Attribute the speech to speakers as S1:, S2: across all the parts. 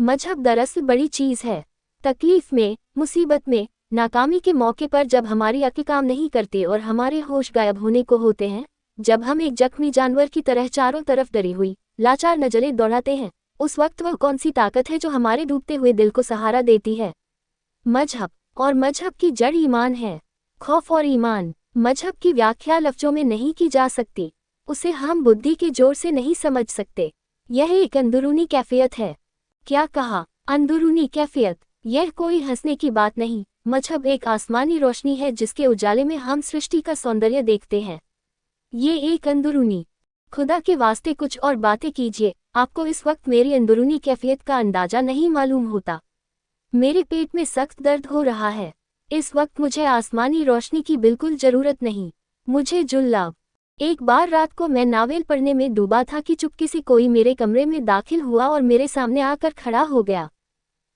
S1: मजहब दरअसल बड़ी चीज़ है। तकलीफ में, मुसीबत में, नाकामी के मौके पर जब हमारी अक्ल काम नहीं करती और हमारे होश गायब होने को होते हैं, जब हम एक जख्मी जानवर की तरह चारों तरफ डरी हुई लाचार नजरें दौड़ाते हैं, उस वक्त वह कौन सी ताकत है जो हमारे डूबते हुए दिल को सहारा देती है? मजहब। और मजहब की जड़ ईमान है। खौफ और ईमान। मजहब की व्याख्या लफ्जों में नहीं की जा सकती। उसे हम बुद्धि के जोर से नहीं समझ सकते। यह एक अंदरूनी कैफियत है। क्या कहा? अंदरूनी कैफियत। यह कोई हंसने की बात नहीं। मजहब एक आसमानी रोशनी है जिसके उजाले में हम सृष्टि का सौंदर्य देखते हैं। ये एक अंदरूनी। खुदा के वास्ते कुछ और बातें कीजिए। आपको इस वक्त मेरी अंदरूनी कैफियत का अंदाजा नहीं मालूम होता। मेरे पेट में सख्त दर्द हो रहा है। इस वक्त मुझे आसमानी रोशनी की बिल्कुल जरूरत नहीं। मुझे जुल्लाब। एक बार रात को मैं नावेल पढ़ने में डूबा था कि चुपके से कोई मेरे कमरे में दाखिल हुआ और मेरे सामने आकर खड़ा हो गया।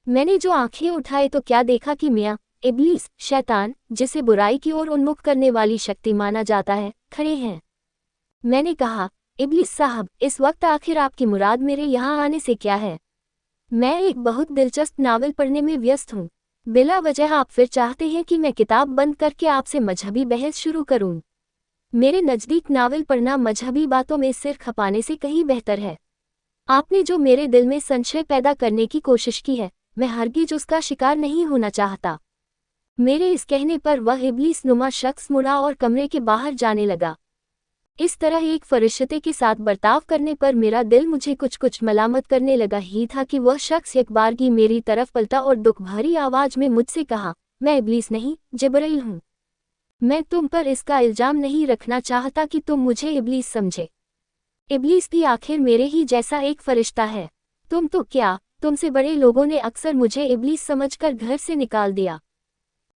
S1: मैंने जो आंखें उठाई तो क्या देखा कि मियाँ इब्लीस, शैतान, जिसे बुराई की ओर उन्मुख करने वाली शक्ति माना जाता है, खड़े हैं। मैंने कहा, इब्लीस साहब, इस वक्त आखिर आपकी मुराद मेरे यहाँ आने से क्या है? मैं एक बहुत दिलचस्प नावल पढ़ने में व्यस्त हूँ। बिला वजह आप फिर चाहते हैं कि मैं किताब बंद करके आपसे मजहबी बहस शुरू करूँ? मेरे नज़दीक नावल पढ़ना मजहबी बातों में सिर खपाने से कहीं बेहतर है। आपने जो मेरे दिल में संशय पैदा करने की कोशिश की है, मैं हरगिज उसका शिकार नहीं होना चाहता। मेरे इस कहने पर वह इब्लीस नुमा शख्स मुड़ा और कमरे के बाहर जाने लगा। इस तरह एक फरिश्ते के साथ बर्ताव करने पर मेरा दिल मुझे कुछ कुछ मलामत करने लगा ही था कि वह शख्स एक बारगी मेरी तरफ पलटा और दुख भरी आवाज में मुझसे कहा, मैं इब्लीस नहीं, जिब्राइल हूँ। मैं तुम पर इसका इल्जाम नहीं रखना चाहता कि तुम मुझे इब्लीस समझे। इब्लीस भी आखिर मेरे ही जैसा एक फरिश्ता है। तुम तो क्या, तुमसे बड़े लोगों ने अक्सर मुझे इब्लीस समझकर घर से निकाल दिया।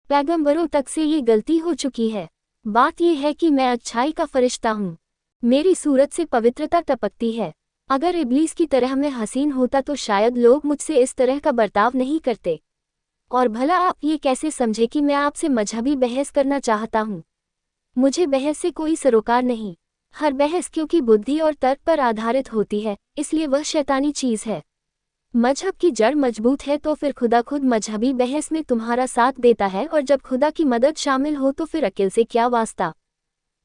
S1: पैगंबरों तक से ये गलती हो चुकी है। बात यह है कि मैं अच्छाई का फरिश्ता हूँ। मेरी सूरत से पवित्रता टपकती है। अगर इब्लीस की तरह मैं हसीन होता तो शायद लोग मुझसे इस तरह का बर्ताव नहीं करते। और भला आप ये कैसे समझे कि मैं आपसे मजहबी बहस करना चाहता हूँ? मुझे बहस से कोई सरोकार नहीं। हर बहस क्योंकि बुद्धि और तर्क पर आधारित होती है, इसलिए वह शैतानी चीज़ है। मजहब की जड़ मजबूत है तो फिर खुदा खुद मजहबी बहस में तुम्हारा साथ देता है, और जब खुदा की मदद शामिल हो तो फिर अकिल से क्या वास्ता।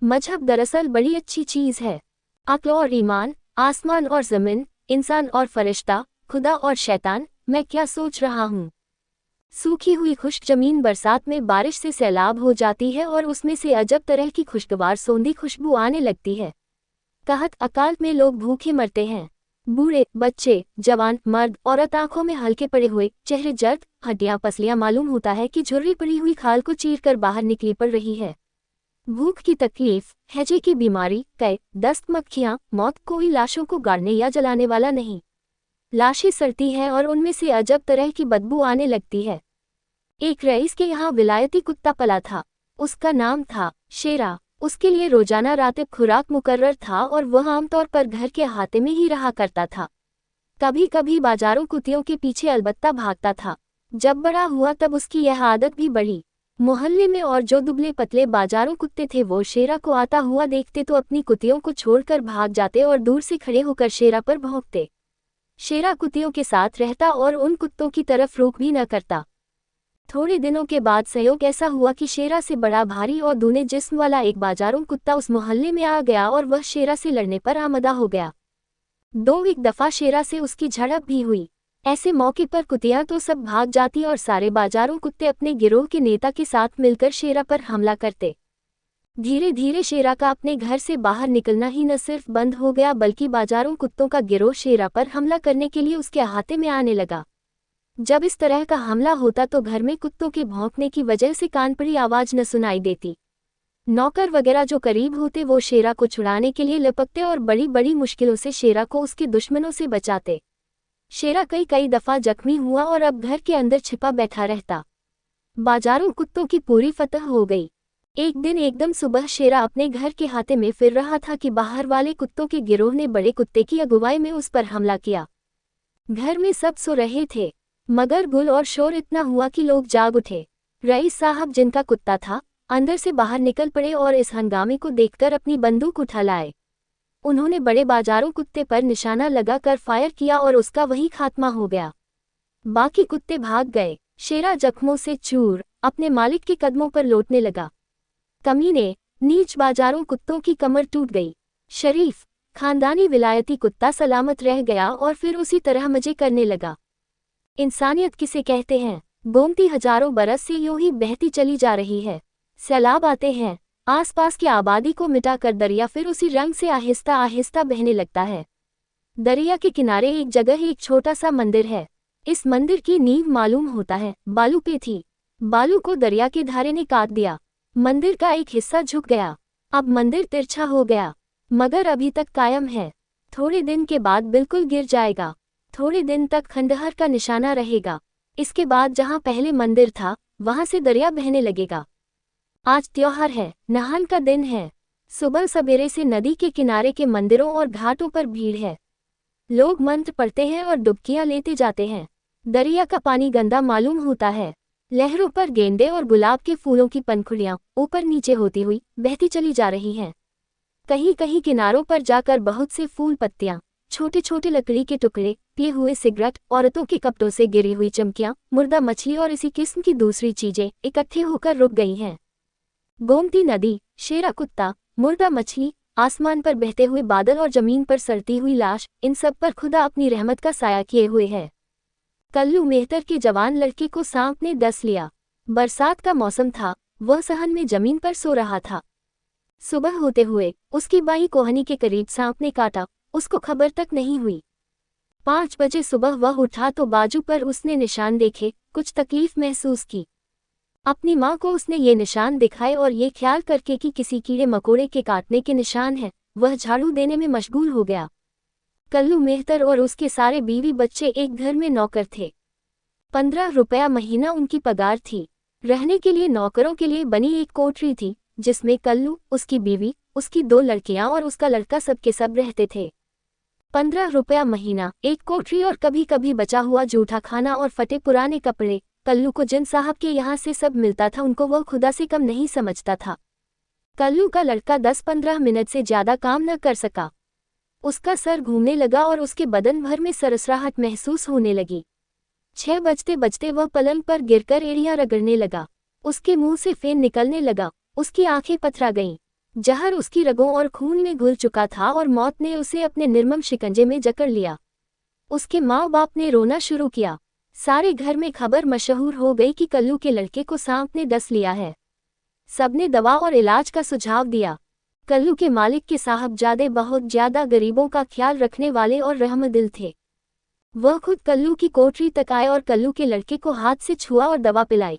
S1: मजहब दरअसल बड़ी अच्छी चीज़ है। अक्ल और ईमान, आसमान और ज़मीन, इंसान और फरिश्ता, खुदा और शैतान। मैं क्या सोच रहा हूँ? सूखी हुई खुश्क जमीन बरसात में बारिश से सैलाब हो जाती है और उसमें से अजब तरह की खुशगवार सौंधी खुशबू आने लगती है। कहत अकाल में लोग भूखे मरते हैं। बूढ़े, बच्चे, जवान, मर्द, औरत आंखों में हल्के पड़े हुए, चेहरे जर्द, हड्डियां पसलियां, मालूम होता है कि झुर्री पड़ी हुई खाल को चीरकर बाहर निकली पड़ रही है। भूख की तकलीफ, हैजे की बीमारी, कै, दस्त, मक्खियां, मौत। कोई लाशों को गाड़ने या जलाने वाला नहीं। लाशें सड़ती हैं और उनमें से अजब तरह की बदबू आने लगती है। एक रईस के यहाँ विलायती कुत्ता पला था। उसका नाम था शेरा। उसके लिए रोजाना रातिब खुराक मुकर्रर था और वह आमतौर पर घर के अहाते में ही रहा करता था। कभी कभी बाजारों कुत्तियों के पीछे अलबत्ता भागता था। जब बड़ा हुआ तब उसकी यह आदत भी बढ़ी। मोहल्ले में और जो दुबले पतले बाजारों कुत्ते थे वो शेरा को आता हुआ देखते तो अपनी कुत्तियों को छोड़कर भाग जाते और दूर से खड़े होकर शेरा पर भौंकते। शेरा कुत्तियों के साथ रहता और उन कुत्तों की तरफ रुख भी न करता। थोड़े दिनों के बाद संयोग ऐसा हुआ कि शेरा से बड़ा भारी और दूने जिस्म वाला एक बाजारों कुत्ता उस मोहल्ले में आ गया और वह शेरा से लड़ने पर आमदा हो गया। एक दफा शेरा से उसकी झड़प भी हुई। ऐसे मौके पर कुत्तियां तो सब भाग जाती और सारे बाजारों कुत्ते अपने गिरोह के नेता के साथ मिलकर शेरा पर हमला करते। धीरे धीरे शेरा का अपने घर से बाहर निकलना ही न सिर्फ बंद हो गया बल्कि बाजारों कुत्तों का गिरोह शेरा पर हमला करने के लिए उसके अहाते में आने लगा। जब इस तरह का हमला होता तो घर में कुत्तों के भौंकने की वजह से कानपड़ी आवाज न सुनाई देती। नौकर वगैरह जो करीब होते वो शेरा को छुड़ाने के लिए लपकते और बड़ी बड़ी मुश्किलों से शेरा को उसके दुश्मनों से बचाते। शेरा कई दफा जख्मी हुआ और अब घर के अंदर छिपा बैठा रहता। बाजारों कुत्तों की पूरी फतह हो गई। एक दिन एकदम सुबह शेरा अपने घर के हाथे में फिर रहा था कि बाहर वाले कुत्तों के गिरोह ने बड़े कुत्ते की अगुवाई में उस पर हमला किया। घर में सब सो रहे थे मगर गुल और शोर इतना हुआ कि लोग जाग उठे। रईस साहब जिनका कुत्ता था अंदर से बाहर निकल पड़े और इस हंगामे को देखकर अपनी बंदूक उठा लाए। उन्होंने बड़े बाजारों कुत्ते पर निशाना लगाकर फायर किया और उसका वही खात्मा हो गया। बाकी कुत्ते भाग गए। शेरा जख्मों से चूर अपने मालिक के कदमों पर लौटने लगा। कमीने, नीच बाजारों कुत्तों की कमर टूट गई। शरीफ, खानदानी विलायती कुत्ता सलामत रह गया और फिर उसी तरह मजे करने लगा। इंसानियत किसे कहते हैं? गोमती हजारों बरस से यूं ही बहती चली जा रही है। सैलाब आते हैं, आसपास की आबादी को मिटाकर दरिया फिर उसी रंग से आहिस्ता आहिस्ता बहने लगता है। दरिया के किनारे एक जगह एक छोटा सा मंदिर है। इस मंदिर की नींव मालूम होता है बालू पे थी। बालू को दरिया के धारे ने काट दिया। मंदिर का एक हिस्सा झुक गया। अब मंदिर तिरछा हो गया, मगर अभी तक कायम है। थोड़े दिन के बाद बिल्कुल गिर जाएगा। थोड़े दिन तक खंडहर का निशाना रहेगा। इसके बाद जहां पहले मंदिर था वहां से दरिया बहने लगेगा। आज त्योहार है, नहान का दिन है। सुबह सवेरे से नदी के किनारे के मंदिरों और घाटों पर भीड़ है। लोग मंत्र पढ़ते हैं और डुबकियां लेते जाते हैं। दरिया का पानी गंदा मालूम होता है। लहरों पर गेंदे और गुलाब के फूलों की पंखुड़ियां ऊपर नीचे होती हुई बहती चली जा रही हैं। कहीं कहीं किनारों पर जाकर बहुत से फूल पत्तियां, छोटे छोटे लकड़ी के टुकड़े, पिए हुए सिगरेट, औरतों के कपड़ों से गिरी हुई चमकियां, मुर्दा मछली और इसी किस्म की दूसरी चीजें इकट्ठे होकर रुक गई हैं। गोमती नदी, शेरा कुत्ता, मुर्दा मछली, आसमान पर बहते हुए बादल और जमीन पर सड़ती हुई लाश, इन सब पर खुदा अपनी रहमत का साया किए हुए है। कल्लू मेहतर के जवान लड़के को सांप ने डस लिया। बरसात का मौसम था, वह सहन में जमीन पर सो रहा था। सुबह होते हुए उसकी बाईं कोहनी के करीब सांप ने काटा, उसको खबर तक नहीं हुई। 5 बजे सुबह वह उठा तो बाजू पर उसने निशान देखे, कुछ तकलीफ महसूस की। अपनी माँ को उसने ये निशान दिखाए और ये ख्याल करके कि किसी कीड़े मकोड़े के काटने के निशान हैं, वह झाड़ू देने में मशगूल हो गया। कल्लू मेहतर और उसके सारे बीवी बच्चे एक घर में नौकर थे। 15 रुपया महीना उनकी पगार थी। रहने के लिए नौकरों के लिए बनी एक कोठरी थी, जिसमें कल्लू, उसकी बीवी, उसकी 2 लड़कियां और उसका लड़का सबके सब रहते थे। 15 रुपया महीना, एक कोठरी और कभी कभी बचा हुआ जूठा खाना और फटे पुराने कपड़े। कल्लू को जिन साहब के यहाँ से सब मिलता था उनको वह खुदा से कम नहीं समझता था। कल्लू का लड़का 10-15 मिनट से ज्यादा काम न कर सका। उसका सर घूमने लगा और उसके बदन भर में सरसराहट महसूस होने लगी। 6 बजते बजते वह पलंग पर गिरकर एड़ियां रगड़ने लगा। उसके मुंह से फेन निकलने लगा, उसकी आंखें पथरा गईं। जहर उसकी रगों और खून में घुल चुका था और मौत ने उसे अपने निर्मम शिकंजे में जकड़ लिया। उसके माँ बाप ने रोना शुरू किया। सारे घर में खबर मशहूर हो गई कि कल्लू के लड़के को सांप ने डस लिया है। सबने दवा और इलाज का सुझाव दिया। कल्लू के मालिक के साहबजादे बहुत ज्यादा गरीबों का ख्याल रखने वाले और रहमदिल थे। वह खुद कल्लू की कोठरी तक आए और कल्लू के लड़के को हाथ से छुआ और दवा पिलाई।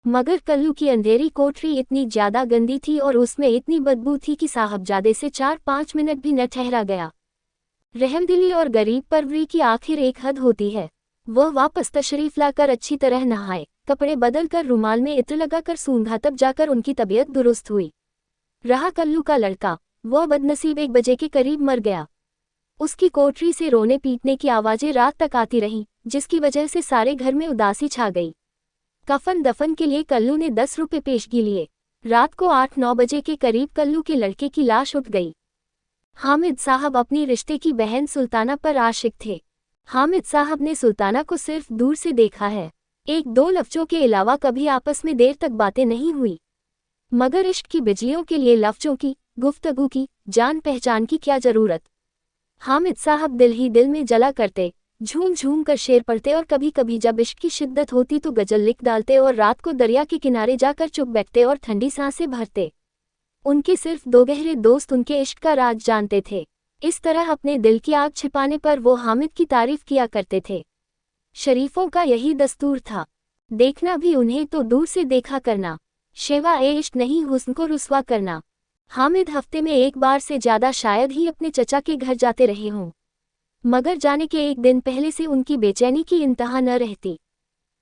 S1: मगर कल्लू की अंधेरी कोठरी इतनी ज्यादा गंदी थी और उसमें इतनी बदबू थी कि साहबजादे से 4-5 मिनट भी न ठहरा गया। रहमदिली और गरीब परवरी की आखिर एक हद होती है। वह वापस तशरीफ लाकर अच्छी तरह नहाए, कपड़े बदल कर रुमाल में इत्र लगाकर सूंघा, तब जाकर उनकी तबीयत दुरुस्त हुई। रहा कल्लू का लड़का, वह बदनसीब 1 बजे के करीब मर गया। उसकी कोठरी से रोने पीटने की आवाजें रात तक आती रहीं, जिसकी वजह से सारे घर में उदासी छा गई। कफन दफन के लिए कल्लू ने 10 रुपये पेशगी लिए। रात को 8-9 बजे के करीब कल्लू के लड़के की लाश उठ गई। हामिद साहब अपनी रिश्ते की बहन सुल्ताना पर आशिक थे। हामिद साहब ने सुल्ताना को सिर्फ दूर से देखा है। 1-2 लफ्जों के अलावा कभी आपस में देर तक बातें नहीं हुई। मगर इश्क की बिजलियों के लिए लफ्जों की, गुफ्तगू की, जान पहचान की क्या जरूरत। हामिद साहब दिल ही दिल में जला करते, झूम झूम कर शेर पढ़ते और कभी कभी जब इश्क की शिद्दत होती तो गजल लिख डालते और रात को दरिया के किनारे जाकर चुप बैठते और ठंडी सांसें भरते। उनके सिर्फ 2 गहरे दोस्त उनके इश्क का राज जानते थे। इस तरह अपने दिल की आग छिपाने पर वो हामिद की तारीफ किया करते थे। शरीफों का यही दस्तूर था। देखना भी उन्हें तो दूर से देखा करना। शेवा ए इश्क नहीं, हुस्न को रुस्वा करना। हामिद हफ्ते में 1 बार से ज्यादा शायद ही अपने चचा के घर जाते रहे हों, मगर जाने के 1 दिन पहले से उनकी बेचैनी की इंतहा न रहती।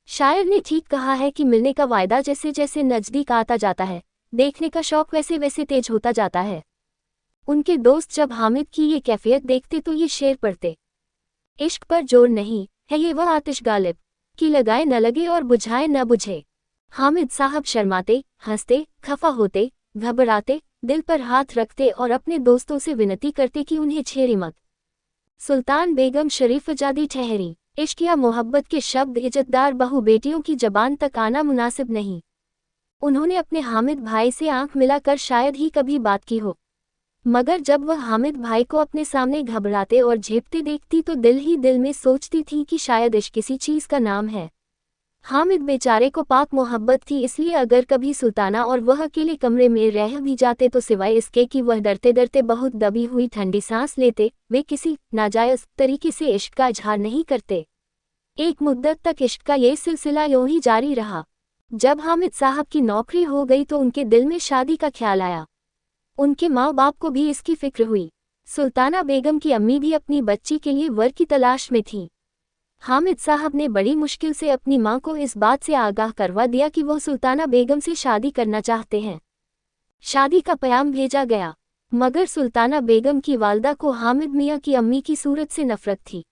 S1: शायर ने ठीक कहा है कि मिलने का वायदा जैसे जैसे नजदीक आता जाता है, देखने का शौक वैसे वैसे तेज होता जाता है। उनके दोस्त जब हामिद की ये कैफियत देखते तो ये शेर पढ़ते, इश्क पर जोर नहीं है ये वह आतिश गालिब, कि लगाए न लगे और बुझाए न बुझे। हामिद साहब शर्माते, हंसते, खफा होते, घबराते, दिल पर हाथ रखते और अपने दोस्तों से विनती करते कि उन्हें छेड़े मत। सुल्तान बेगम शरीफजादी ठहरी। इश्क या मोहब्बत के शब्द इज्जतदार बहू बेटियों की जबान तक आना मुनासिब नहीं। उन्होंने अपने हामिद भाई से आंख मिलाकर शायद ही कभी बात की हो, मगर जब वह हामिद भाई को अपने सामने घबराते और झेपते देखती तो दिल ही दिल में सोचती थी कि शायद इश्क किसी चीज़ का नाम है। हामिद बेचारे को पाक मोहब्बत थी, इसलिए अगर कभी सुल्ताना और वह अकेले कमरे में रह भी जाते तो सिवाय इसके कि वह डरते डरते बहुत दबी हुई ठंडी सांस लेते, वे किसी नाजायज़ तरीके से इश्क का इजहार नहीं करते। एक मुद्दत तक इश्क का ये सिलसिला यूं ही जारी रहा। जब हामिद साहब की नौकरी हो गई तो उनके दिल में शादी का ख्याल आया। उनके माँ बाप को भी इसकी फिक्र हुई। सुल्ताना बेगम की अम्मी भी अपनी बच्ची के लिए वर की तलाश में थी। हामिद साहब ने बड़ी मुश्किल से अपनी माँ को इस बात से आगाह करवा दिया कि वो सुल्ताना बेगम से शादी करना चाहते हैं। शादी का प्याम भेजा गया, मगर सुल्ताना बेगम की वालदा को हामिद मियाँ की अम्मी की सूरत से नफरत थी।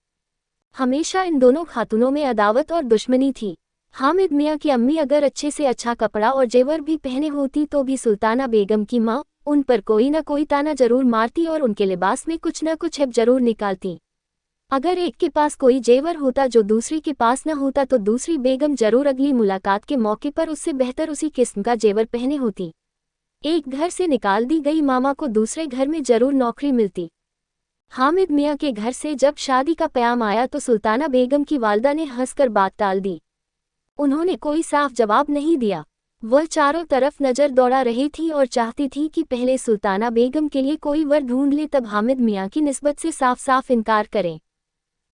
S1: हमेशा इन दोनों खातूनों में अदावत और दुश्मनी थी। हामिद मियाँ की अम्मी अगर अच्छे से अच्छा कपड़ा और जेवर भी पहने होती तो भी सुल्ताना बेगम की माँ उन पर कोई न कोई ताना जरूर मारती और उनके लिबास में कुछ न कुछ ऐब जरूर निकालती। अगर एक के पास कोई जेवर होता जो दूसरी के पास न होता तो दूसरी बेगम जरूर अगली मुलाकात के मौके पर उससे बेहतर उसी किस्म का जेवर पहने होती। एक घर से निकाल दी गई मामा को दूसरे घर में जरूर नौकरी मिलती। हामिद मियाँ के घर से जब शादी का प्याम आया तो सुल्ताना बेगम की वालदा ने हंसकर बात टाल दी। उन्होंने कोई साफ जवाब नहीं दिया। वह चारों तरफ नज़र दौड़ा रही थी और चाहती थी कि पहले सुल्ताना बेगम के लिए कोई वर ढूंढ ले, तब हामिद मियाँ की निस्बत से साफ साफ इनकार करें।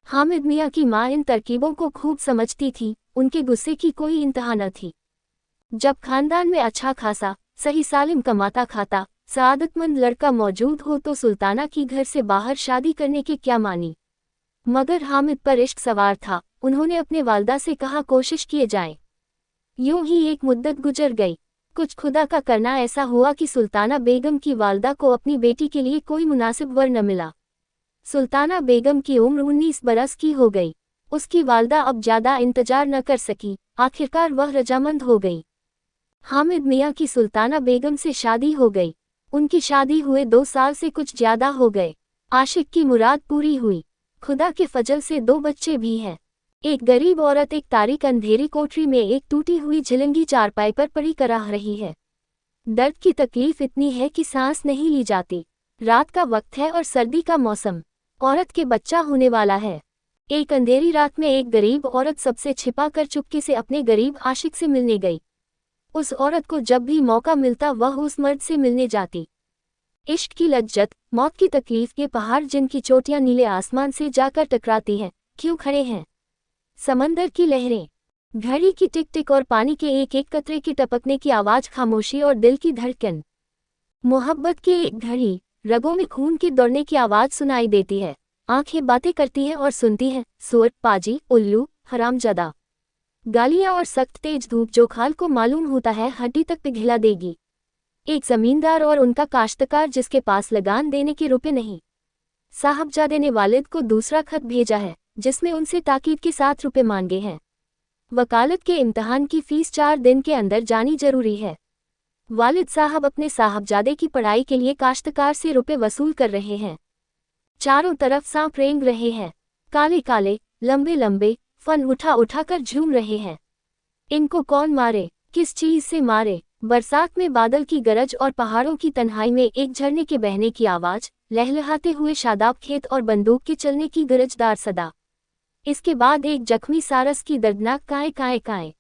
S1: हामिद मियाँ की माँ इन तरकीबों को खूब समझती थी, उनके गुस्से की कोई इंतहा न थी। जब खानदान में अच्छा खासा सही सालिम कमाता खाता सआदतमंद लड़का मौजूद हो तो सुल्ताना की घर से बाहर शादी करने के क्या मानी। मगर हामिद पर इश्क सवार था। उन्होंने अपने वालदा से कहा कोशिश किए जाए। यूं ही एक मुद्दत गुजर गई। कुछ खुदा का करना ऐसा हुआ कि सुल्ताना बेगम की वालदा को अपनी बेटी के लिए कोई मुनासिब वर न मिला। सुल्ताना बेगम की उम्र 19 बरस की हो गई। उसकी वालदा अब ज्यादा इंतजार न कर सकी, आखिरकार वह रजामंद हो गई। हामिद मियाँ की सुल्ताना बेगम से शादी हो गई। उनकी शादी हुए 2 साल से कुछ ज्यादा हो गए। आशिक की मुराद पूरी हुई। खुदा के फजल से 2 बच्चे भी हैं। एक गरीब औरत एक तारीक अंधेरी कोठरी में एक टूटी हुई झिलंगी चारपाई पर पड़ी कराह रही है। दर्द की तकलीफ इतनी है कि सांस नहीं ली जाती। रात का वक्त है और सर्दी का मौसम। औरत के बच्चा होने वाला है। एक अंधेरी रात में एक गरीब औरत सबसे छिपा कर चुपके से अपने गरीब आशिक से मिलने गई। उस औरत को जब भी मौका मिलता वह उस मर्द से मिलने जाती। इश्क की लज्जत, मौत की तकलीफ के पहाड़ जिनकी चोटियां नीले आसमान से जाकर टकराती हैं, क्यों खड़े हैं? समंदर की लहरें, घड़ी की टिक टिक और पानी के एक एक कतरे की टपकने की आवाज, खामोशी और दिल की धड़कन। मोहब्बत की एक घड़ी, रगों में खून के दौड़ने की आवाज सुनाई देती है। आंखें बातें करती हैं और सुनती हैं, सुअर, पाजी, उल्लू, हरामजादा। गालियां और सख्त तेज धूप जो खाल को मालूम होता है हड्डी तक पिघला देगी। एक जमींदार और उनका काश्तकार जिसके पास लगान देने के रुपए नहीं। साहबजादे ने वालिद को दूसरा खत भेजा है जिसमें उनसे ताकीद के 7 रुपए मांगे हैं। वकालत के इम्तहान की फीस 4 दिन के अंदर जानी जरूरी है। वालिद साहब अपने साहबजादे की पढ़ाई के लिए काश्तकार से रुपए वसूल कर रहे हैं। चारों तरफ सांप रेंग रहे हैं। काले काले, लंबे लंबे फन उठा उठा कर झूम रहे हैं। इनको कौन मारे, किस चीज से मारे? बरसात में बादल की गरज और पहाड़ों की तन्हाई में एक झरने के बहने की आवाज, लहलहाते हुए शादाब खेत और बंदूक के चलने की गरजदार सदा। इसके बाद एक जख्मी सारस की दर्दनाक काए काए काए।